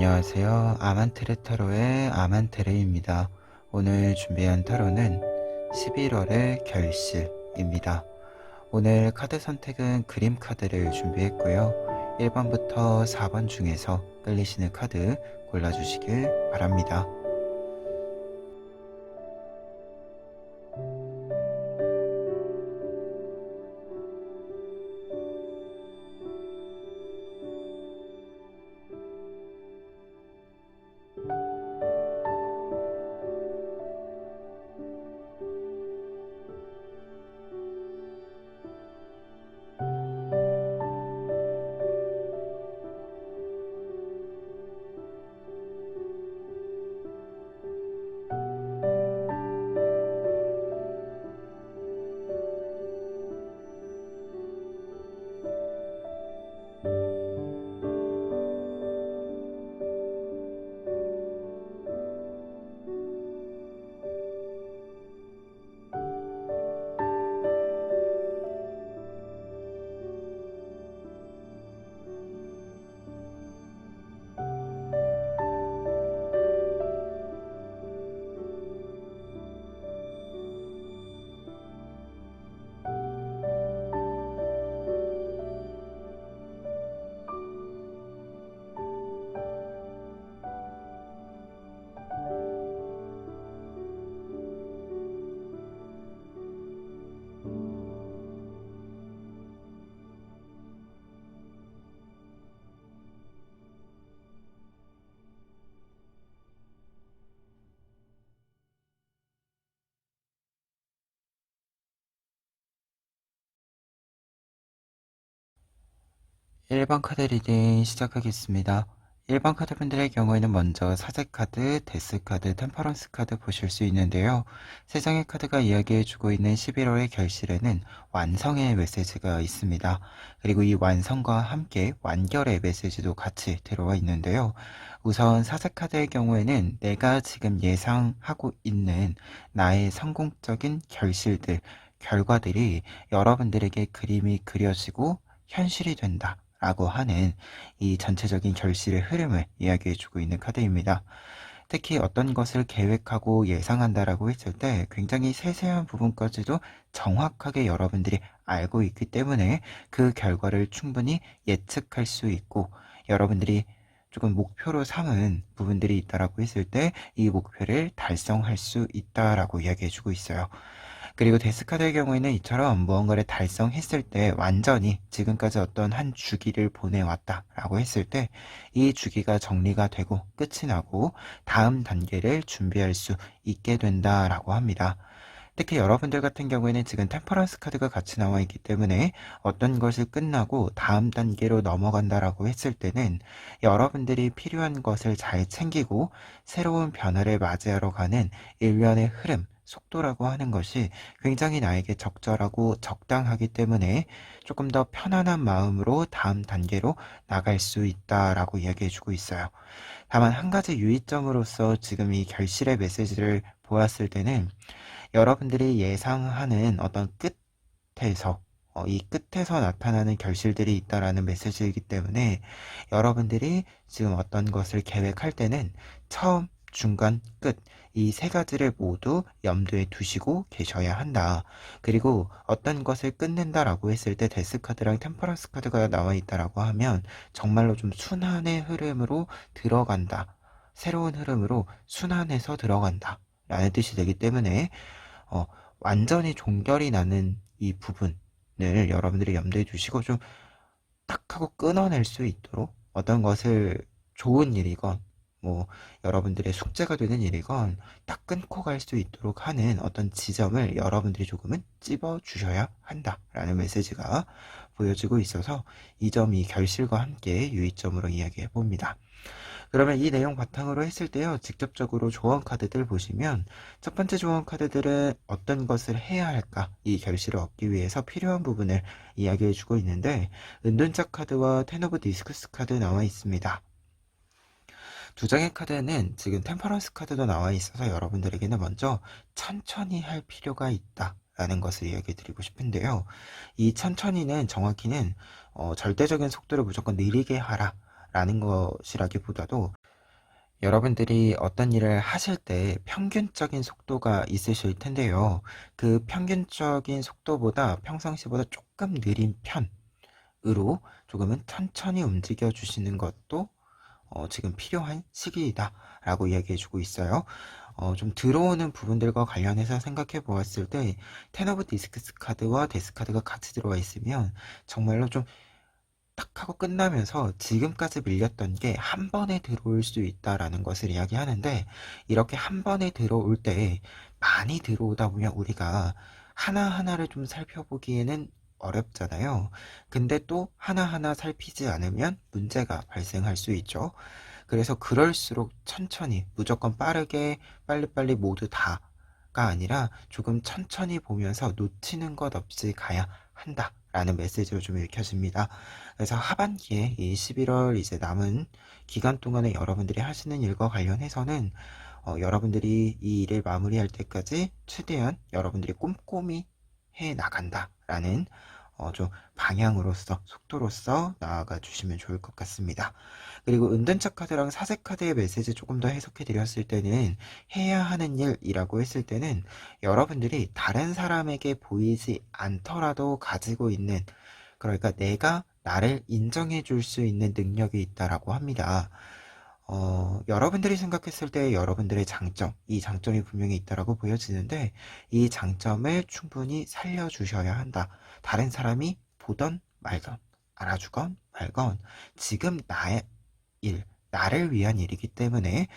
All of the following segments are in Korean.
안녕하세요. 아만테르 타로의 아만테르입니다. 오늘 준비한 타로는 11월의 결실입니다. 오늘 카드 선택은 그림 카드를 준비했고요. 1번부터 4번 중에서 끌리시는 카드 골라주시길 바랍니다. 1번 카드 리딩 시작하겠습니다. 1번 카드분들의 경우에는 먼저 사제 카드, 데스 카드, 템퍼런스 카드 보실 수 있는데요. 세 장의 카드가 이야기해주고 있는 11월의 결실에는 완성의 메시지가 있습니다. 그리고 이 완성과 함께 완결의 메시지도 같이 들어와 있는데요. 우선 사제 카드의 경우에는 내가 지금 예상하고 있는 나의 성공적인 결실들, 결과들이 여러분들에게 그림이 그려지고 현실이 된다 라고 하는 이 전체적인 결실의 흐름을 이야기해주고 있는 카드입니다. 특히 어떤 것을 계획하고 예상한다라고 했을 때 굉장히 세세한 부분까지도 정확하게 여러분들이 알고 있기 때문에 그 결과를 충분히 예측할 수 있고, 여러분들이 조금 목표로 삼은 부분들이 있다라고 했을 때 이 목표를 달성할 수 있다라고 이야기해주고 있어요. 그리고 데스카드의 경우에는 이처럼 무언가를 달성했을 때 완전히 지금까지 어떤 한 주기를 보내왔다 라고 했을 때 이 주기가 정리가 되고 끝이 나고 다음 단계를 준비할 수 있게 된다라고 합니다. 특히 여러분들 같은 경우에는 지금 템퍼런스 카드가 같이 나와 있기 때문에 어떤 것을 끝나고 다음 단계로 넘어간다라고 했을 때는 여러분들이 필요한 것을 잘 챙기고 새로운 변화를 맞이하러 가는 일련의 흐름, 속도라고 하는 것이 굉장히 나에게 적절하고 적당하기 때문에 조금 더 편안한 마음으로 다음 단계로 나갈 수 있다라고 이야기해주고 있어요. 다만 한 가지 유의점으로서 지금 이 결실의 메시지를 보았을 때는 여러분들이 예상하는 어떤 끝에서 이 끝에서 나타나는 결실들이 있다라는 메시지이기 때문에 여러분들이 지금 어떤 것을 계획할 때는 처음, 중간, 끝 이 세 가지를 모두 염두에 두시고 계셔야 한다. 그리고 어떤 것을 끝낸다라고 했을 때 데스 카드랑 템퍼런스 카드가 나와 있다라고 하면 정말로 좀 순환의 흐름으로 들어간다. 새로운 흐름으로 순환해서 들어간다. 라는 뜻이 되기 때문에 어, 완전히 종결이 나는 이 부분을 여러분들이 염두에 두시고 좀 딱 하고 끊어낼 수 있도록 어떤 것을 좋은 일이건 뭐 여러분들의 숙제가 되는 일이건 딱 끊고 갈 수 있도록 하는 어떤 지점을 여러분들이 조금은 찝어 주셔야 한다라는 메시지가 보여지고 있어서 이 점이 결실과 함께 유의점으로 이야기해 봅니다. 그러면 이 내용 바탕으로 했을 때요, 직접적으로 조언 카드들 보시면 첫 번째 조언 카드들은 어떤 것을 해야 할까, 이 결실을 얻기 위해서 필요한 부분을 이야기해 주고 있는데, 은둔자 카드와 텐 오브 디스크스 카드 나와 있습니다. 두 장의 카드는 지금 템퍼런스 카드도 나와 있어서 여러분들에게는 먼저 천천히 할 필요가 있다 라는 것을 이야기 드리고 싶은데요, 이 천천히는 정확히는 절대적인 속도를 무조건 느리게 하라 라는 것이라기보다도 여러분들이 어떤 일을 하실 때 평균적인 속도가 있으실 텐데요. 그 평균적인 속도보다 평상시보다 조금 느린 편으로 조금은 천천히 움직여 주시는 것도 지금 필요한 시기이다라고 이야기해주고 있어요. 좀 들어오는 부분들과 관련해서 생각해 보았을 때 텐 오브 디스크스 카드와 데스 카드가 같이 들어와 있으면 정말로 좀 딱 하고 끝나면서 지금까지 밀렸던 게 한 번에 들어올 수 있다라는 것을 이야기하는데, 이렇게 한 번에 들어올 때 많이 들어오다 보면 우리가 하나하나를 좀 살펴보기에는 어렵잖아요. 근데 또 하나하나 살피지 않으면 문제가 발생할 수 있죠. 그래서 그럴수록 천천히, 무조건 빠르게 빨리빨리 모두 다가 아니라 조금 천천히 보면서 놓치는 것 없이 가야 한다 라는 메시지로 좀 읽혀집니다. 그래서 하반기에 이 11월 이제 남은 기간 동안에 여러분들이 하시는 일과 관련해서는 여러분들이 이 일을 마무리할 때까지 최대한 여러분들이 꼼꼼히 해 나간다라는 좀 방향으로서, 속도로서 나아가 주시면 좋을 것 같습니다. 그리고 은둔자 카드랑 사제 카드의 메시지 조금 더 해석해 드렸을 때는, 해야 하는 일이라고 했을 때는 여러분들이 다른 사람에게 보이지 않더라도 가지고 있는, 그러니까 내가 나를 인정해 줄 수 있는 능력이 있다라고 합니다. 여러분들이 생각했을 때 여러분들의 장점, 이 장점이 분명히 있다라고 보여지는데, 이 장점을 충분히 살려주셔야 한다. 다른 사람이 보던 말건, 알아주건 말건, 지금 나의 일, 나를 위한 일이기 때문에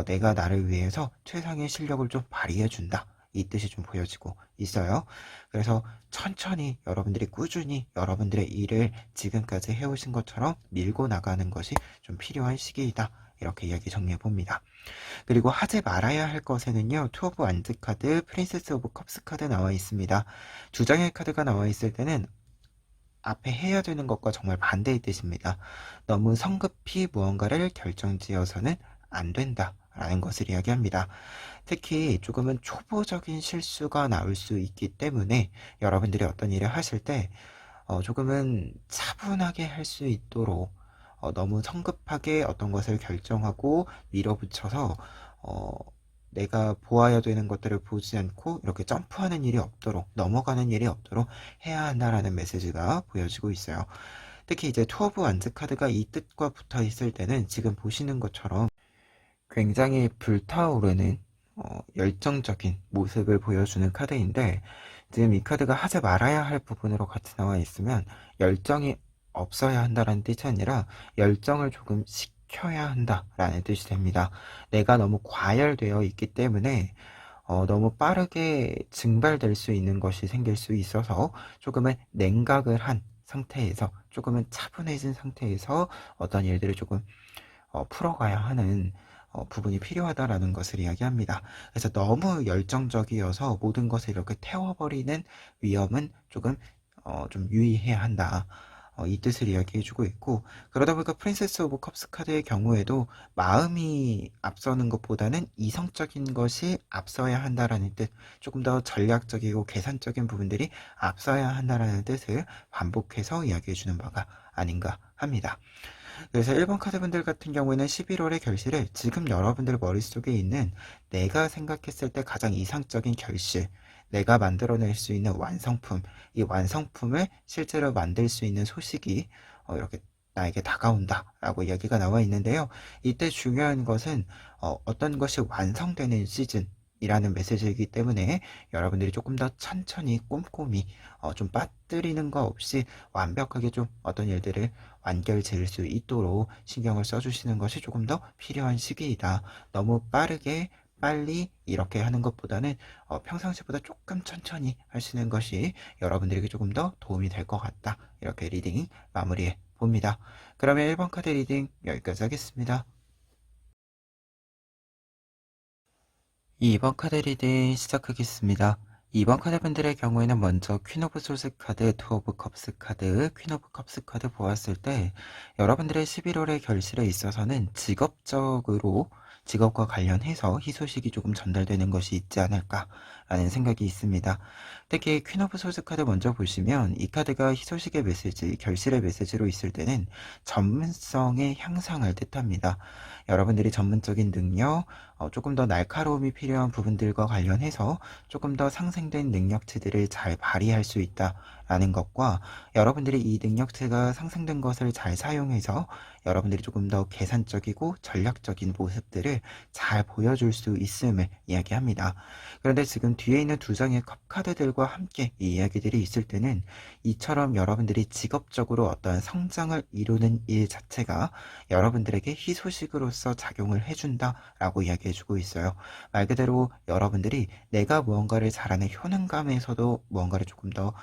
내가 나를 위해서 최상의 실력을 좀 발휘해준다. 이 뜻이 좀 보여지고 있어요. 그래서 천천히 여러분들이 꾸준히 여러분들의 일을 지금까지 해오신 것처럼 밀고 나가는 것이 좀 필요한 시기이다. 이렇게 이야기 정리해 봅니다. 그리고 하지 말아야 할 것에는요, 투 오브 완즈 카드, 프린세스 오브 컵스 카드 나와 있습니다. 두 장의 카드가 나와 있을 때는 앞에 해야 되는 것과 정말 반대의 뜻입니다. 너무 성급히 무언가를 결정지어서는 안 된다라는 것을 이야기합니다. 특히 조금은 초보적인 실수가 나올 수 있기 때문에 여러분들이 어떤 일을 하실 때 조금은 차분하게 할 수 있도록, 너무 성급하게 어떤 것을 결정하고 밀어붙여서 어, 내가 보아야 되는 것들을 보지 않고 이렇게 점프하는 일이 없도록, 넘어가는 일이 없도록 해야 한다라는 메시지가 보여지고 있어요. 특히 이제 투 오브 완즈 카드가 이 뜻과 붙어 있을 때는 지금 보시는 것처럼 굉장히 불타오르는 열정적인 모습을 보여주는 카드인데, 지금 이 카드가 하지 말아야 할 부분으로 같이 나와 있으면 열정이 없어야 한다는 뜻이 아니라 열정을 조금 식혀야 한다라는 뜻이 됩니다. 내가 너무 과열되어 있기 때문에 너무 빠르게 증발될 수 있는 것이 생길 수 있어서 조금은 냉각을 한 상태에서, 조금은 차분해진 상태에서 어떤 일들을 조금 풀어가야 하는 부분이 필요하다라는 것을 이야기합니다. 그래서 너무 열정적이어서 모든 것을 이렇게 태워버리는 위험은 조금 좀 유의해야 한다. 이 뜻을 이야기해주고 있고, 그러다 보니까 프린세스 오브 컵스 카드의 경우에도 마음이 앞서는 것보다는 이성적인 것이 앞서야 한다라는 뜻, 조금 더 전략적이고 계산적인 부분들이 앞서야 한다라는 뜻을 반복해서 이야기해주는 바가 아닌가 합니다. 그래서 1번 카드분들 같은 경우에는 11월의 결실을 지금 여러분들 머릿속에 있는, 내가 생각했을 때 가장 이상적인 결실, 내가 만들어낼 수 있는 완성품, 이 완성품을 실제로 만들 수 있는 소식이 이렇게 나에게 다가온다 라고 이야기가 나와 있는데요. 이때 중요한 것은 어떤 것이 완성되는 시즌 이라는 메시지이기 때문에 여러분들이 조금 더 천천히 꼼꼼히, 좀 빠뜨리는 거 없이 완벽하게 좀 어떤 일들을 완결 지을 수 있도록 신경을 써주시는 것이 조금 더 필요한 시기이다. 너무 빠르게 빨리 이렇게 하는 것보다는 평상시보다 조금 천천히 하시는 것이 여러분들에게 조금 더 도움이 될 것 같다. 이렇게 리딩 마무리해 봅니다. 그러면 1번 카드 리딩 여기까지 하겠습니다. 2번 카드 리딩 시작하겠습니다. 2번 카드분들의 경우에는 먼저 퀸 오브 솔스 카드, 투 오브 컵스 카드, 퀸 오브 컵스 카드 보았을 때 여러분들의 11월의 결실에 있어서는 직업적으로 직업과 관련해서 희소식이 조금 전달되는 것이 있지 않을까라는 생각이 있습니다. 특히 퀸 오브 소드 카드 먼저 보시면 이 카드가 희소식의 메시지, 결실의 메시지로 있을 때는 전문성의 향상을 뜻합니다. 여러분들이 전문적인 능력, 조금 더 날카로움이 필요한 부분들과 관련해서 조금 더 상승된 능력치들을 잘 발휘할 수 있다라는 것과 여러분들이 이 능력치가 상승된 것을 잘 사용해서 여러분들이 조금 더 계산적이고 전략적인 모습들을 잘 보여줄 수 있음을 이야기합니다. 그런데 지금 뒤에 있는 두 장의 컵 카드들과 함께 이 이야기들이 있을 때는 이처럼 여러분들이 직업적으로 어떠한 성장을 이루는 일 자체가 여러분들에게 희소식으로서 작용을 해준다라고 이야기해주고 있어요. 말 그대로 여러분들이 내가 무언가를 잘하는 효능감에서도 무언가를 조금 더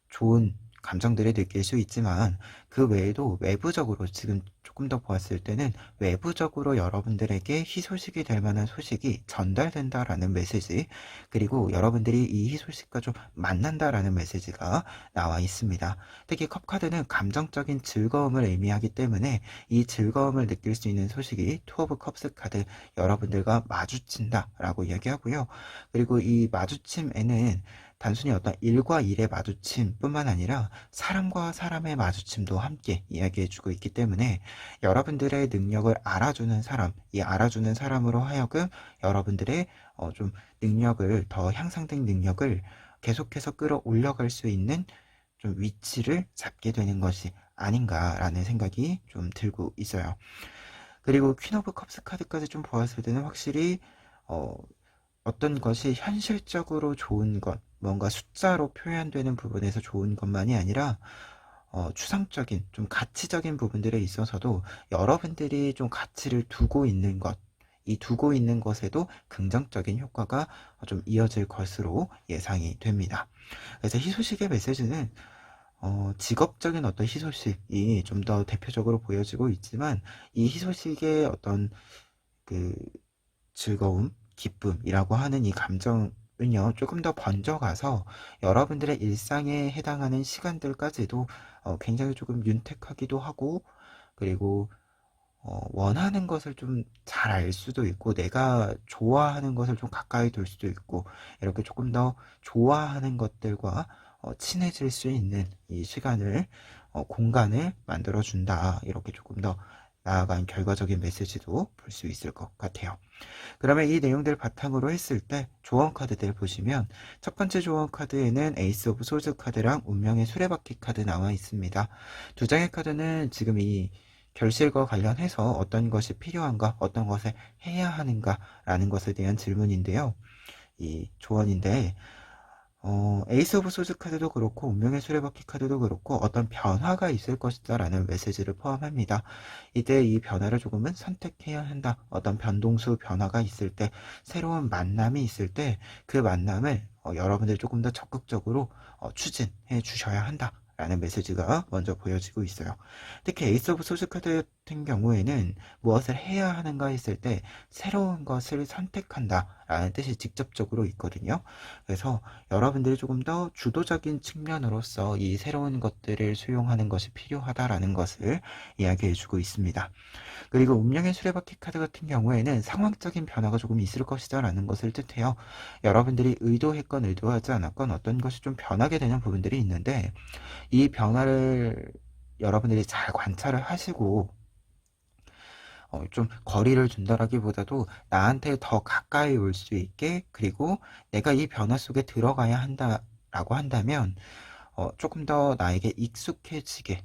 좋은 감정들을 느낄 수 있지만 그 외에도 외부적으로 지금 조금 더 보았을 때는 외부적으로 여러분들에게 희소식이 될 만한 소식이 전달된다라는 메시지, 그리고 여러분들이 이 희소식과 좀 만난다라는 메시지가 나와 있습니다. 특히 컵카드는 감정적인 즐거움을 의미하기 때문에 이 즐거움을 느낄 수 있는 소식이 투 오브 컵스 카드, 여러분들과 마주친다라고 이야기하고요. 그리고 이 마주침에는 단순히 어떤 일과 일의 마주침뿐만 아니라 사람과 사람의 마주침도 함께 이야기해주고 있기 때문에 여러분들의 능력을 알아주는 사람, 이 알아주는 사람으로 하여금 여러분들의 좀 능력을, 더 향상된 능력을 계속해서 끌어올려갈 수 있는 좀 위치를 잡게 되는 것이 아닌가라는 생각이 좀 들고 있어요. 그리고 퀸 오브 컵스 카드까지 좀 보았을 때는 확실히 어, 어떤 것이 현실적으로 좋은 것, 뭔가 숫자로 표현되는 부분에서 좋은 것만이 아니라 추상적인, 좀 가치적인 부분들에 있어서도 여러분들이 좀 가치를 두고 있는 것, 이 두고 있는 것에도 긍정적인 효과가 좀 이어질 것으로 예상이 됩니다. 그래서 희소식의 메시지는 직업적인 어떤 희소식이 좀 더 대표적으로 보여지고 있지만 이 희소식의 어떤 그 즐거움, 기쁨이라고 하는 이 감정은요, 조금 더 번져가서 여러분들의 일상에 해당하는 시간들까지도 굉장히 조금 윤택하기도 하고, 그리고 원하는 것을 좀 잘 알 수도 있고, 내가 좋아하는 것을 좀 가까이 둘 수도 있고, 이렇게 조금 더 좋아하는 것들과 친해질 수 있는 이 시간을, 공간을 만들어준다. 이렇게 조금 더 나아간 결과적인 메시지도 볼 수 있을 것 같아요. 그러면 이 내용들 바탕으로 했을 때 조언 카드들 보시면 첫 번째 조언 카드에는 에이스 오브 소드 카드랑 운명의 수레바퀴 카드 나와 있습니다. 두 장의 카드는 지금 이 결실과 관련해서 어떤 것이 필요한가, 어떤 것을 해야 하는가 라는 것에 대한 질문인데요. 이 조언인데 에이스 오브 소드 카드도 그렇고 운명의 수레바퀴 카드도 그렇고 어떤 변화가 있을 것이다 라는 메시지를 포함합니다. 이때 이 변화를 조금은 선택해야 한다. 어떤 변동수 변화가 있을 때, 새로운 만남이 있을 때 그 만남을 여러분들이 조금 더 적극적으로 추진해 주셔야 한다 라는 메시지가 먼저 보여지고 있어요. 특히 에이스 오브 소드 카드 같은 경우에는 무엇을 해야 하는가 했을 때 새로운 것을 선택한다 라는 뜻이 직접적으로 있거든요. 그래서 여러분들이 조금 더 주도적인 측면으로서 이 새로운 것들을 수용하는 것이 필요하다라는 것을 이야기해주고 있습니다. 그리고 운명의 수레바퀴 카드 같은 경우에는 상황적인 변화가 조금 있을 것이다 라는 것을 뜻해요. 여러분들이 의도했건 의도하지 않았건 어떤 것이 좀 변하게 되는 부분들이 있는데 이 변화를 여러분들이 잘 관찰을 하시고 좀 거리를 둔다라기보다도 나한테 더 가까이 올 수 있게, 그리고 내가 이 변화 속에 들어가야 한다라고 한다면 조금 더 나에게 익숙해지게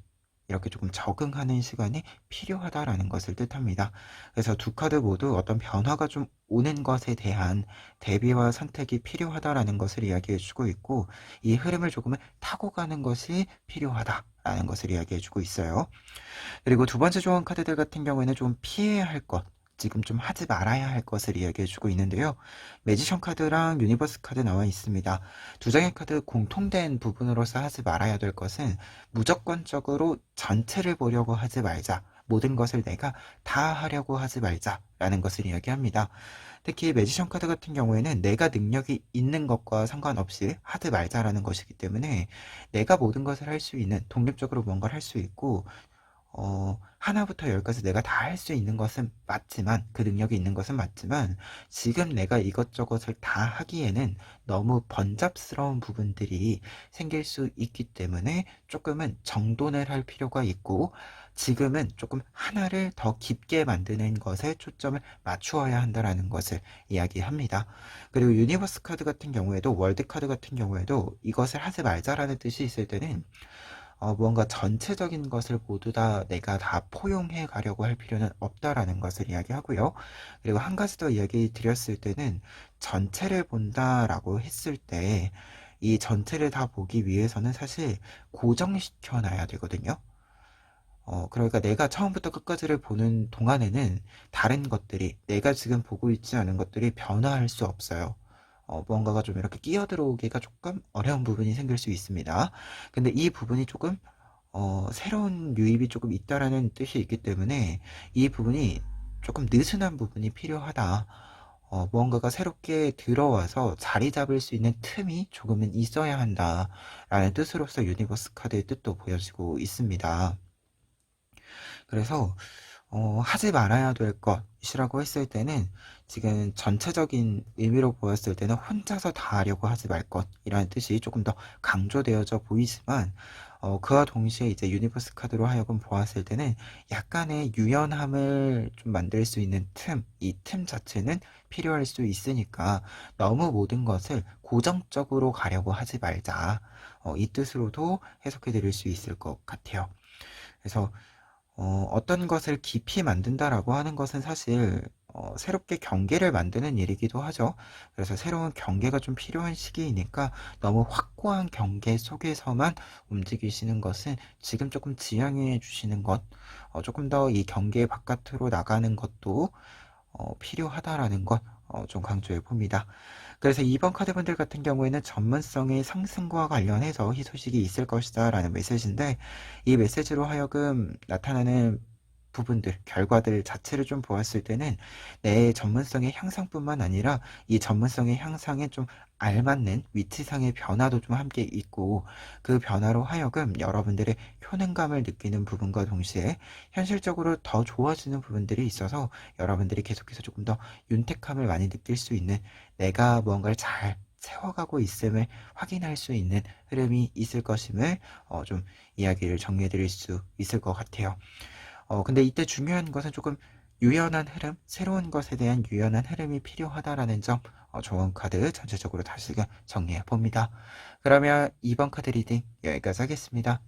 이렇게 조금 적응하는 시간이 필요하다라는 것을 뜻합니다. 그래서 두 카드 모두 어떤 변화가 좀 오는 것에 대한 대비와 선택이 필요하다라는 것을 이야기해 주고 있고, 이 흐름을 조금은 타고 가는 것이 필요하다라는 것을 이야기해 주고 있어요. 그리고 두 번째 조언 카드들 같은 경우에는 좀 피해야 할 것, 지금 좀 하지 말아야 할 것을 이야기해주고 있는데요. 매지션 카드랑 유니버스 카드 나와 있습니다. 두 장의 카드 공통된 부분으로서 하지 말아야 될 것은 무조건적으로 전체를 보려고 하지 말자. 모든 것을 내가 다 하려고 하지 말자라는 것을 이야기합니다. 특히 매지션 카드 같은 경우에는 내가 능력이 있는 것과 상관없이 하지 말자라는 것이기 때문에 내가 모든 것을 할 수 있는, 독립적으로 뭔가를 할 수 있고 하나부터 열까지 내가 다 할 수 있는 것은 맞지만, 그 능력이 있는 것은 맞지만, 지금 내가 이것저것을 다 하기에는 너무 번잡스러운 부분들이 생길 수 있기 때문에 조금은 정돈을 할 필요가 있고, 지금은 조금 하나를 더 깊게 만드는 것에 초점을 맞추어야 한다라는 것을 이야기합니다. 그리고 유니버스 카드 같은 경우에도, 월드 카드 같은 경우에도 이것을 하지 말자라는 뜻이 있을 때는 무언가 전체적인 것을 모두 다 내가 다 포용해 가려고 할 필요는 없다라는 것을 이야기하고요. 그리고 한 가지 더 이야기 드렸을 때는, 전체를 본다라고 했을 때 이 전체를 다 보기 위해서는 사실 고정시켜 놔야 되거든요. 그러니까 내가 처음부터 끝까지를 보는 동안에는 다른 것들이, 내가 지금 보고 있지 않은 것들이 변화할 수 없어요. 무언가가 좀 이렇게 끼어 들어오기가 조금 어려운 부분이 생길 수 있습니다. 근데 이 부분이 조금 새로운 유입이 조금 있다라는 뜻이 있기 때문에 이 부분이 조금 느슨한 부분이 필요하다. 무언가가 새롭게 들어와서 자리 잡을 수 있는 틈이 조금은 있어야 한다라는 뜻으로서 유니버스 카드의 뜻도 보여지고 있습니다. 그래서 하지 말아야 될 것이라고 했을 때는, 지금 전체적인 의미로 보였을 때는 혼자서 다 하려고 하지 말 것이라는 뜻이 조금 더 강조되어져 보이지만, 그와 동시에 이제 유니버스 카드로 하여금 보았을 때는 약간의 유연함을 좀 만들 수 있는 틈, 이 틈 자체는 필요할 수 있으니까 너무 모든 것을 고정적으로 가려고 하지 말자. 이 뜻으로도 해석해 드릴 수 있을 것 같아요. 그래서 어떤 것을 깊이 만든다라고 하는 것은 사실 새롭게 경계를 만드는 일이기도 하죠. 그래서 새로운 경계가 좀 필요한 시기이니까 너무 확고한 경계 속에서만 움직이시는 것은 지금 조금 지양해 주시는 것, 조금 더 이 경계 바깥으로 나가는 것도 필요하다라는 것 좀 강조해 봅니다. 그래서 2번 카드분들 같은 경우에는 전문성의 상승과 관련해서 희소식이 있을 것이다 라는 메시지인데, 이 메시지로 하여금 나타나는 부분들, 결과들 자체를 좀 보았을 때는 내 전문성의 향상뿐만 아니라 이 전문성의 향상에 좀 알맞는 위치상의 변화도 좀 함께 있고, 그 변화로 하여금 여러분들의 효능감을 느끼는 부분과 동시에 현실적으로 더 좋아지는 부분들이 있어서 여러분들이 계속해서 조금 더 윤택함을 많이 느낄 수 있는, 내가 무언가를 잘 세워가고 있음을 확인할 수 있는 흐름이 있을 것임을 좀 이야기를 정리해 드릴 수 있을 것 같아요. 근데 이때 중요한 것은 조금 유연한 흐름, 새로운 것에 대한 유연한 흐름이 필요하다라는 점, 조언 카드 전체적으로 다시 정리해 봅니다. 그러면 2번 카드 리딩 여기까지 하겠습니다.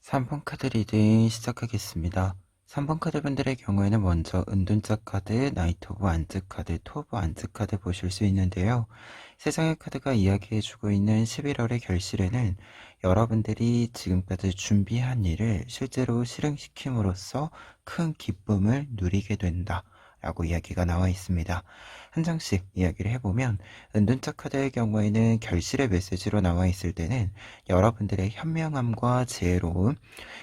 3번 카드 리딩 시작하겠습니다. 3번 카드 분들의 경우에는 먼저 은둔자 카드, 나이트 오브 안즈 카드, 투 오브 안즈 카드 보실 수 있는데요. 세상의 카드가 이야기해주고 있는 11월의 결실에는 여러분들이 지금까지 준비한 일을 실제로 실행시킴으로써 큰 기쁨을 누리게 된다 라고 이야기가 나와 있습니다. 한 장씩 이야기를 해보면, 은둔자 카드의 경우에는 결실의 메시지로 나와 있을 때는 여러분들의 현명함과 지혜로움,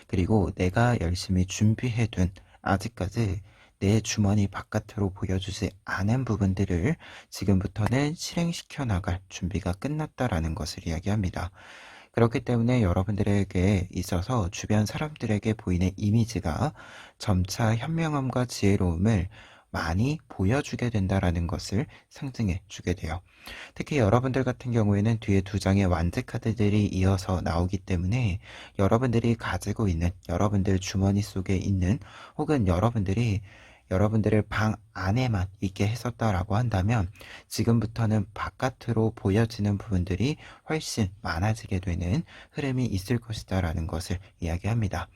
그리고 내가 열심히 준비해둔, 아직까지 내 주머니 바깥으로 보여주지 않은 부분들을 지금부터는 실행시켜 나갈 준비가 끝났다라는 것을 이야기합니다. 그렇기 때문에 여러분들에게 있어서 주변 사람들에게 보이는 이미지가 점차 현명함과 지혜로움을 많이 보여주게 된다라는 것을 상징해 주게 돼요. 특히 여러분들 같은 경우에는 뒤에 두 장의 완즈 카드들이 이어서 나오기 때문에 여러분들이 가지고 있는, 여러분들 주머니 속에 있는, 혹은 여러분들의 방 안에만 있게 했었다라고 한다면, 지금부터는 바깥으로 보여지는 부분들이 훨씬 많아지게 되는 흐름이 있을 것이다라는 것을 이야기합니다.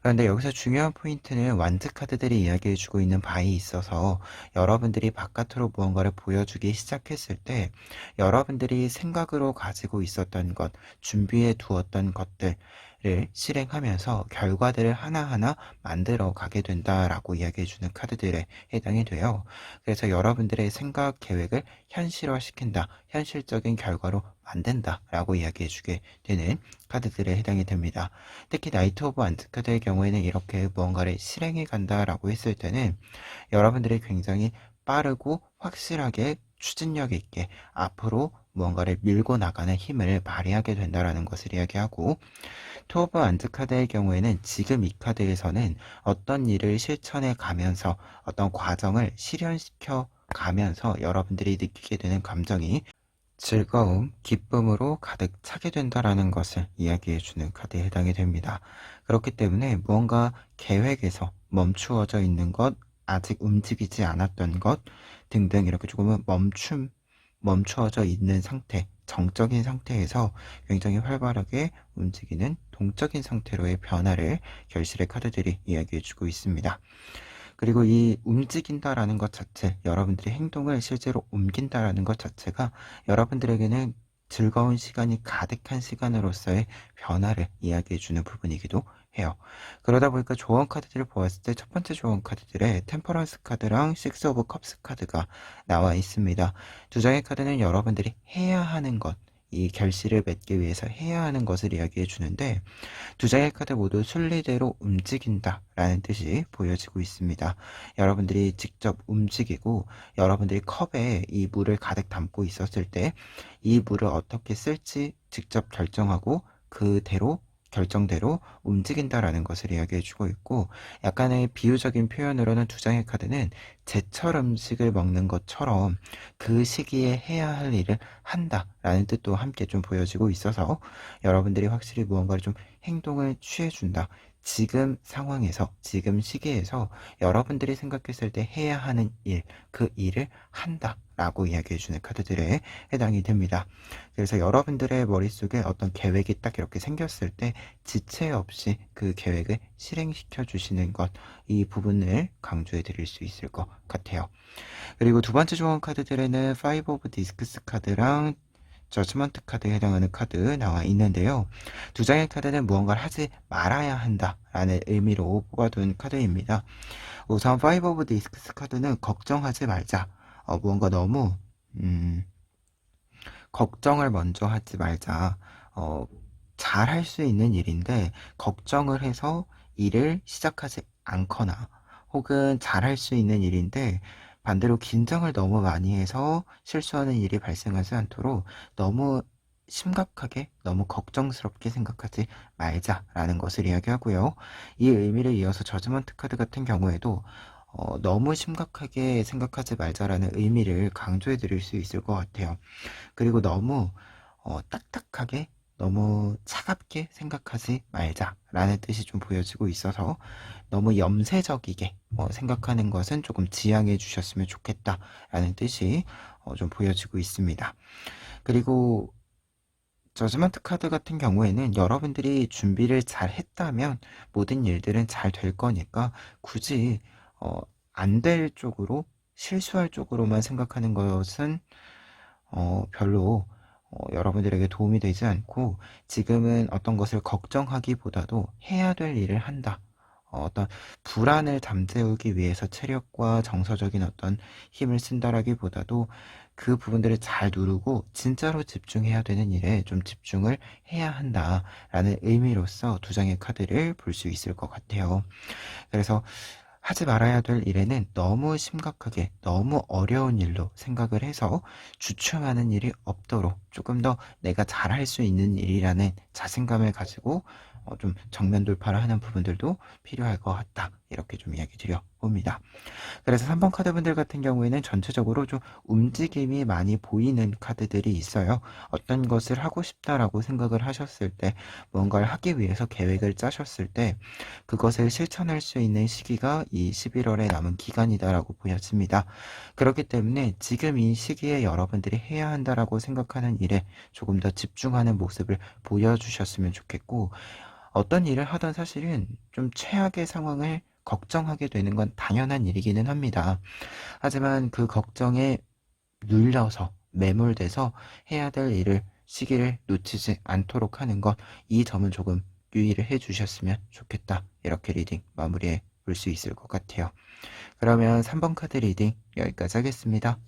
그런데 여기서 중요한 포인트는 완즈 카드들이 이야기해주고 있는 바에 있어서, 여러분들이 바깥으로 무언가를 보여주기 시작했을 때 여러분들이 생각으로 가지고 있었던 것, 준비해 두었던 것들을 실행하면서 결과들을 하나하나 만들어 가게 된다라고 이야기해주는 카드들에 해당이 돼요. 그래서 여러분들의 생각 계획을 현실화시킨다, 현실적인 결과로 만든다 라고 이야기해주게 되는 카드들에 해당이 됩니다. 특히 나이트 오브 안트 카드의 경우에는 이렇게 무언가를 실행해 간다라고 했을 때는 여러분들이 굉장히 빠르고 확실하게 추진력 있게 앞으로 무언가를 밀고 나가는 힘을 발휘하게 된다는 것을 이야기하고, 투 오브 안즈 카드의 경우에는 지금 이 카드에서는 어떤 일을 실천해 가면서 어떤 과정을 실현시켜 가면서 여러분들이 느끼게 되는 감정이 즐거움, 기쁨으로 가득 차게 된다라는 것을 이야기해주는 카드에 해당이 됩니다. 그렇기 때문에 무언가 계획에서 멈추어져 있는 것, 아직 움직이지 않았던 것 등등 이렇게 조금은 멈추어져 있는 상태, 정적인 상태에서 굉장히 활발하게 움직이는 동적인 상태로의 변화를 결실의 카드들이 이야기해주고 있습니다. 그리고 이 움직인다라는 것 자체, 여러분들이 행동을 실제로 옮긴다라는 것 자체가 여러분들에게는 즐거운 시간이 가득한 시간으로서의 변화를 이야기해주는 부분이기도 해요. 그러다 보니까 조언 카드들을 보았을 때 첫 번째 조언 카드들에 템퍼런스 카드랑 식스 오브 컵스 카드가 나와 있습니다. 두 장의 카드는 여러분들이 해야 하는 것, 이 결실을 맺기 위해서 해야 하는 것을 이야기해 주는데, 두 장의 카드 모두 순리대로 움직인다 라는 뜻이 보여지고 있습니다. 여러분들이 직접 움직이고 여러분들이 컵에 이 물을 가득 담고 있었을 때 이 물을 어떻게 쓸지 직접 결정하고 그대로 결정대로 움직인다라는 것을 이야기해 주고 있고, 약간의 비유적인 표현으로는 두 장의 카드는 제철 음식을 먹는 것처럼 그 시기에 해야 할 일을 한다라는 뜻도 함께 좀 보여지고 있어서 여러분들이 확실히 무언가를 좀 행동을 취해준다. 지금 상황에서, 지금 시기에서 여러분들이 생각했을 때 해야 하는 일, 그 일을 한다. 라고 이야기해주는 카드들에 해당이 됩니다. 그래서 여러분들의 머릿속에 어떤 계획이 딱 이렇게 생겼을 때 지체 없이 그 계획을 실행시켜 주시는 것, 이 부분을 강조해 드릴 수 있을 것 같아요. 그리고 두 번째 조언 카드들에는 파이브 오브 디스크스 카드랑 저지먼트 카드에 해당하는 카드 나와 있는데요. 두 장의 카드는 무언가를 하지 말아야 한다라는 의미로 뽑아둔 카드입니다. 우선 파이브 오브 디스크스 카드는 걱정하지 말자. 무언가 너무 걱정을 먼저 하지 말자. 잘 할 수 있는 일인데 걱정을 해서 일을 시작하지 않거나, 혹은 잘 할 수 있는 일인데 반대로 긴장을 너무 많이 해서 실수하는 일이 발생하지 않도록 너무 심각하게, 너무 걱정스럽게 생각하지 말자라는 것을 이야기하고요. 이 의미를 이어서 저지먼트 카드 같은 경우에도 너무 심각하게 생각하지 말자라는 의미를 강조해 드릴 수 있을 것 같아요. 그리고 너무 딱딱하게, 너무 차갑게 생각하지 말자라는 뜻이 좀 보여지고 있어서 너무 염세적이게 생각하는 것은 조금 지양해 주셨으면 좋겠다라는 뜻이 좀 보여지고 있습니다. 그리고 저지먼트 카드 같은 경우에는 여러분들이 준비를 잘 했다면 모든 일들은 잘 될 거니까 굳이 안 될 쪽으로, 실수할 쪽으로만 생각하는 것은 별로 여러분들에게 도움이 되지 않고, 지금은 어떤 것을 걱정하기보다도 해야 될 일을 한다. 어떤 불안을 잠재우기 위해서 체력과 정서적인 어떤 힘을 쓴다라기보다도 그 부분들을 잘 누르고 진짜로 집중해야 되는 일에 좀 집중을 해야 한다라는 의미로서 두 장의 카드를 볼 수 있을 것 같아요. 그래서 하지 말아야 될 일에는 너무 심각하게, 너무 어려운 일로 생각을 해서 주춤하는 일이 없도록 조금 더 내가 잘할 수 있는 일이라는 자신감을 가지고 좀 정면 돌파를 하는 부분들도 필요할 것 같다. 이렇게 좀 이야기 드려 봅니다. 그래서 3번 카드분들 같은 경우에는 전체적으로 좀 움직임이 많이 보이는 카드들이 있어요. 어떤 것을 하고 싶다라고 생각을 하셨을 때, 뭔가를 하기 위해서 계획을 짜셨을 때 그것을 실천할 수 있는 시기가 이 11월에 남은 기간이다라고 보여집니다. 그렇기 때문에 지금 이 시기에 여러분들이 해야 한다라고 생각하는 일에 조금 더 집중하는 모습을 보여주셨으면 좋겠고, 어떤 일을 하던 사실은 좀 최악의 상황을 걱정하게 되는 건 당연한 일이기는 합니다. 하지만 그 걱정에 눌려서, 매몰돼서 해야 될 일을, 시기를 놓치지 않도록 하는 것, 이 점은 조금 유의를 해 주셨으면 좋겠다. 이렇게 리딩 마무리해 볼 수 있을 것 같아요. 그러면 3번 카드 리딩 여기까지 하겠습니다.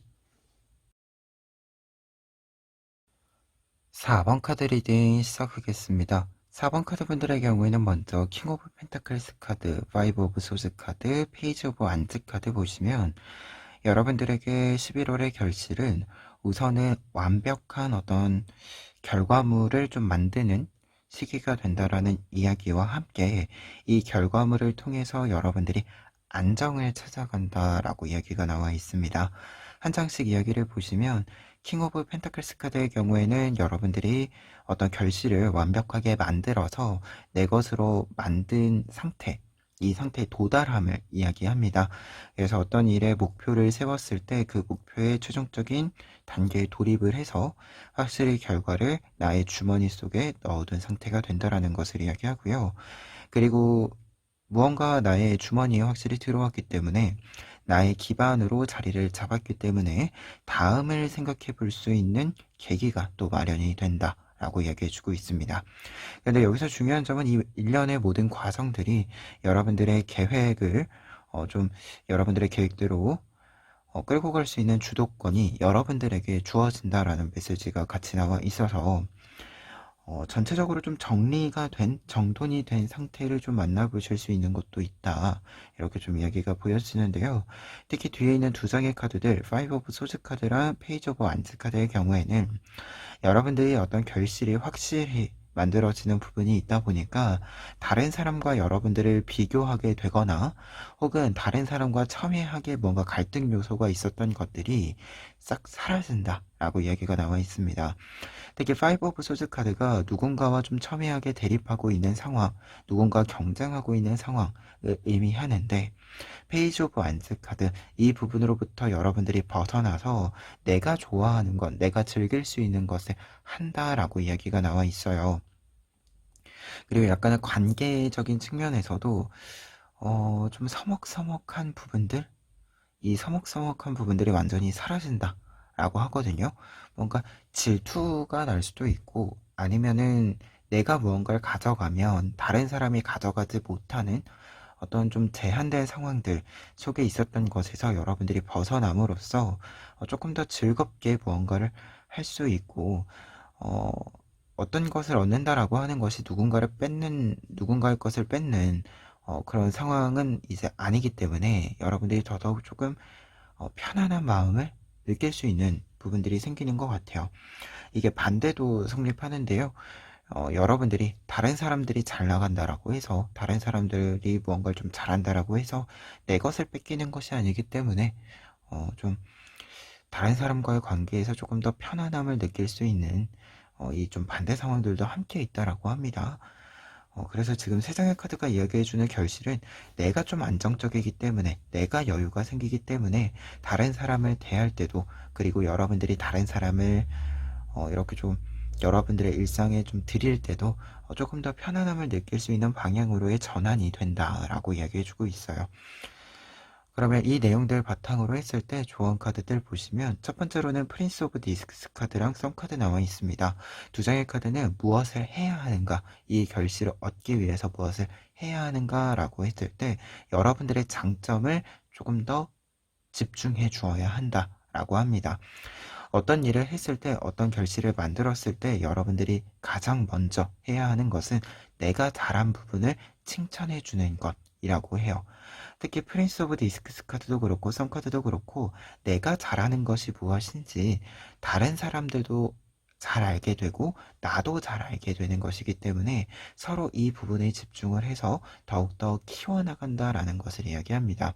4번 카드 리딩 시작하겠습니다. 4번 카드 분들의 경우에는 먼저 킹 오브 펜타클스 카드, 파이브 오브 소즈 카드, 페이지 오브 안즈 카드 보시면 여러분들에게 11월의 결실은 우선은 완벽한 어떤 결과물을 좀 만드는 시기가 된다라는 이야기와 함께 이 결과물을 통해서 여러분들이 안정을 찾아간다라고 이야기가 나와 있습니다. 한 장씩 이야기를 보시면 킹 오브 펜타클스 카드의 경우에는 여러분들이 어떤 결실을 완벽하게 만들어서 내 것으로 만든 상태, 이 상태에 도달함을 이야기합니다. 그래서 어떤 일에 목표를 세웠을 때 그 목표의 최종적인 단계에 돌입을 해서 확실히 결과를 나의 주머니 속에 넣어둔 상태가 된다라는 것을 이야기하고요. 그리고 무언가 나의 주머니에 확실히 들어왔기 때문에 나의 기반으로 자리를 잡았기 때문에 다음을 생각해 볼 수 있는 계기가 또 마련이 된다라고 이야기해 주고 있습니다. 근데 여기서 중요한 점은 이 일련의 모든 과정들이 여러분들의 계획을 좀 여러분들의 계획대로 끌고 갈 수 있는 주도권이 여러분들에게 주어진다라는 메시지가 같이 나와 있어서 전체적으로 좀 정리가 된, 정돈이 된 상태를 좀 만나보실 수 있는 것도 있다. 이렇게 좀 이야기가 보여지는데요. 특히 뒤에 있는 두 장의 카드들, 파이브 오브 소즈 카드랑 페이지 오브 완즈 카드의 경우에는 여러분들이 어떤 결실이 확실히 만들어지는 부분이 있다 보니까 다른 사람과 여러분들을 비교하게 되거나 혹은 다른 사람과 첨예하게 뭔가 갈등 요소가 있었던 것들이 싹 사라진다 라고 이야기가 나와 있습니다. 특히 파이브 오브 소즈 카드가 누군가와 좀 첨예하게 대립하고 있는 상황, 누군가 경쟁하고 있는 상황을 의미하는데 페이지 오브 완즈 카드 이 부분으로부터 여러분들이 벗어나서 내가 좋아하는 것, 내가 즐길 수 있는 것을 한다라고 이야기가 나와 있어요. 그리고 약간의 관계적인 측면에서도 좀 서먹서먹한 부분들, 이 서먹서먹한 부분들이 완전히 사라진다라고 하거든요. 뭔가 질투가 날 수도 있고 아니면은 내가 무언가를 가져가면 다른 사람이 가져가지 못하는 어떤 좀 제한된 상황들 속에 있었던 것에서 여러분들이 벗어남으로써 조금 더 즐겁게 무언가를 할 수 있고 어, 어떤 것을 얻는다라고 하는 것이 누군가의 것을 뺏는 그런 상황은 이제 아니기 때문에 여러분들이 더더욱 조금 편안한 마음을 느낄 수 있는 부분들이 생기는 것 같아요. 이게 반대도 성립하는데요. 여러분들이 다른 사람들이 잘 나간다라고 해서 다른 사람들이 무언가를 좀 잘한다라고 해서 내 것을 뺏기는 것이 아니기 때문에 좀 다른 사람과의 관계에서 조금 더 편안함을 느낄 수 있는 이 좀 반대 상황들도 함께 있다라고 합니다. 그래서 지금 세 장의 카드가 이야기해주는 결실은 내가 좀 안정적이기 때문에 내가 여유가 생기기 때문에 다른 사람을 대할 때도 그리고 여러분들이 다른 사람을 이렇게 좀 여러분들의 일상에 좀 드릴 때도 조금 더 편안함을 느낄 수 있는 방향으로의 전환이 된다라고 이야기해주고 있어요. 그러면 이 내용들 바탕으로 했을 때 조언 카드들 보시면 첫 번째로는 프린스 오브 디스크스 카드랑 썸 카드 나와 있습니다. 두 장의 카드는 무엇을 해야 하는가, 이 결실을 얻기 위해서 무엇을 해야 하는가라고 했을 때 여러분들의 장점을 조금 더 집중해 주어야 한다라고 합니다. 어떤 일을 했을 때, 어떤 결실을 만들었을 때 여러분들이 가장 먼저 해야 하는 것은 내가 잘한 부분을 칭찬해 주는 것이라고 해요. 특히 프린스 오브 디스크스 카드도 그렇고 썸 카드도 그렇고 내가 잘하는 것이 무엇인지 다른 사람들도 잘 알게 되고 나도 잘 알게 되는 것이기 때문에 서로 이 부분에 집중을 해서 더욱더 키워나간다라는 것을 이야기합니다.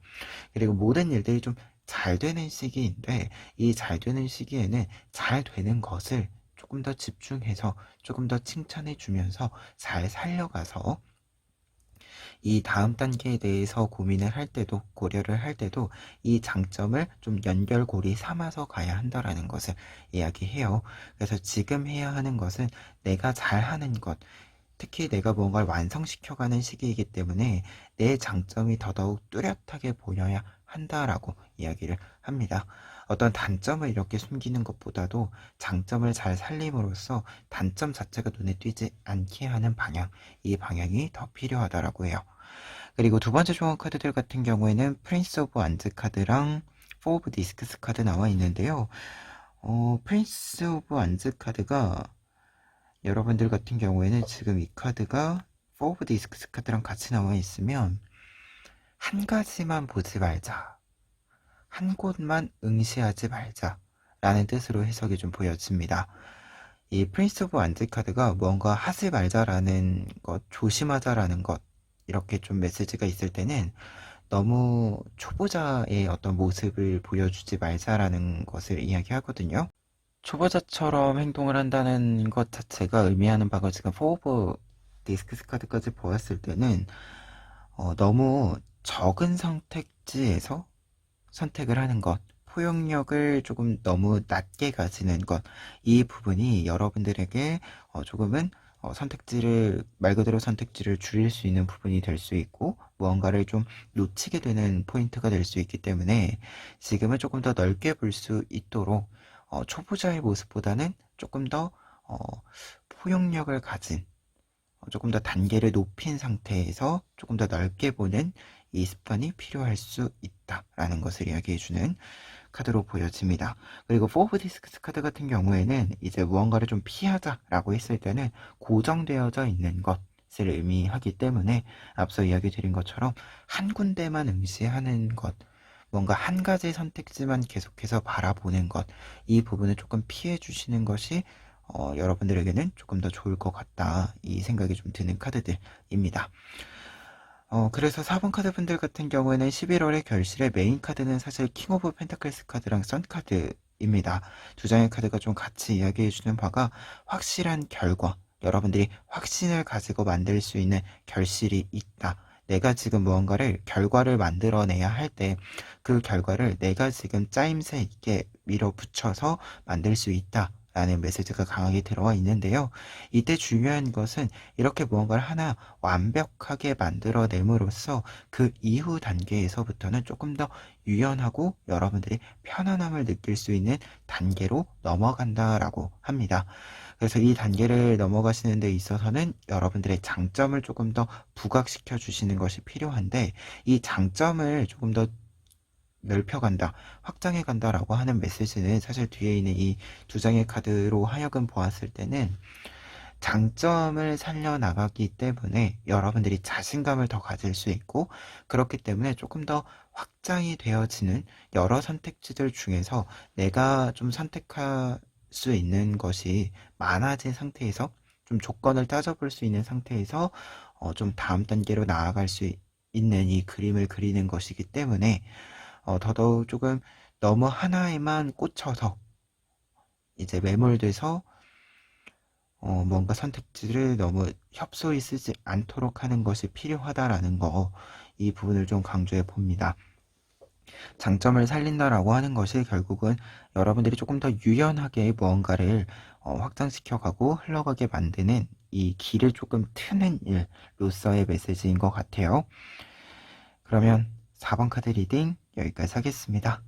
그리고 모든 일들이 좀 잘 되는 시기인데 이 잘 되는 시기에는 잘 되는 것을 조금 더 집중해서 조금 더 칭찬해 주면서 잘 살려가서 이 다음 단계에 대해서 고민을 할 때도 고려를 할 때도 이 장점을 좀 연결고리 삼아서 가야 한다라는 것을 이야기해요. 그래서 지금 해야 하는 것은 내가 잘하는 것, 특히 내가 뭔가를 완성시켜가는 시기이기 때문에 내 장점이 더더욱 뚜렷하게 보여야 한다라고 이야기를 합니다. 어떤 단점을 이렇게 숨기는 것보다도 장점을 잘 살림으로써 단점 자체가 눈에 띄지 않게 하는 방향, 이 방향이 더 필요하다라고 해요. 그리고 두 번째 조언 카드들 같은 경우에는 프린스 오브 완즈 카드랑 포 오브 디스크스 카드 나와 있는데요. 프린스 오브 완즈 카드가 여러분들 같은 경우에는 지금 이 카드가 포 오브 디스크스 카드랑 같이 나와 있으면 한 가지만 보지 말자. 한 곳만 응시하지 말자. 라는 뜻으로 해석이 좀 보여집니다. 이 프린스 오브 완즈 카드가 무언가 하지 말자라는 것, 조심하자라는 것, 이렇게 좀 메시지가 있을 때는 너무 초보자의 어떤 모습을 보여주지 말자라는 것을 이야기하거든요. 초보자처럼 행동을 한다는 것 자체가 의미하는 바가 지금 4 오브 디스크스 카드까지 보았을 때는 너무 적은 선택지에서 선택을 하는 것, 포용력을 조금 너무 낮게 가지는 것, 이 부분이 여러분들에게 조금은 선택지를, 말 그대로 선택지를 줄일 수 있는 부분이 될 수 있고, 무언가를 좀 놓치게 되는 포인트가 될 수 있기 때문에 지금은 조금 더 넓게 볼 수 있도록 초보자의 모습보다는 조금 더 어, 포용력을 가진, 조금 더 단계를 높인 상태에서 조금 더 넓게 보는 이 습관이 필요할 수 있다라는 것을 이야기해주는 카드로 보여집니다. 그리고 4 오브 디스크스 카드 같은 경우에는 이제 무언가를 좀 피하자라고 했을 때는 고정되어져 있는 것을 의미하기 때문에 앞서 이야기 드린 것처럼 한 군데만 응시하는 것, 뭔가 한 가지 선택지만 계속해서 바라보는 것, 이 부분을 조금 피해 주시는 것이 여러분들에게는 조금 더 좋을 것 같다, 이 생각이 좀 드는 카드들입니다. 그래서 4번 카드 분들 같은 경우에는 11월의 결실의 메인 카드는 사실 킹 오브 펜타클스 카드랑 선 카드입니다. 두 장의 카드가 좀 같이 이야기해주는 바가 확실한 결과, 여러분들이 확신을 가지고 만들 수 있는 결실이 있다. 내가 지금 무언가를 결과를 만들어내야 할 때 그 결과를 내가 지금 짜임새 있게 밀어붙여서 만들 수 있다 라는 메시지가 강하게 들어와 있는데요. 이때 중요한 것은 이렇게 무언가를 하나 완벽하게 만들어냄으로써 그 이후 단계에서부터는 조금 더 유연하고 여러분들이 편안함을 느낄 수 있는 단계로 넘어간다라고 합니다. 그래서 이 단계를 넘어가시는 데 있어서는 여러분들의 장점을 조금 더 부각시켜 주시는 것이 필요한데, 이 장점을 조금 더 넓혀간다, 확장해간다라고 하는 메시지는 사실 뒤에 있는 이 두 장의 카드로 하여금 보았을 때는 장점을 살려나가기 때문에 여러분들이 자신감을 더 가질 수 있고, 그렇기 때문에 조금 더 확장이 되어지는 여러 선택지들 중에서 내가 좀 선택할 수 있는 것이 많아진 상태에서, 좀 조건을 따져볼 수 있는 상태에서 좀 다음 단계로 나아갈 수 있는 이 그림을 그리는 것이기 때문에 더더욱 조금 너무 하나에만 꽂혀서 이제 매몰돼서 뭔가 선택지를 너무 협소히 쓰지 않도록 하는 것이 필요하다라는 거, 이 부분을 좀 강조해 봅니다. 장점을 살린다라고 하는 것이 결국은 여러분들이 조금 더 유연하게 무언가를 확장시켜가고 흘러가게 만드는 이 길을 조금 트는 일로서의 메시지인 것 같아요. 그러면 4번 카드 리딩 여기까지 하겠습니다.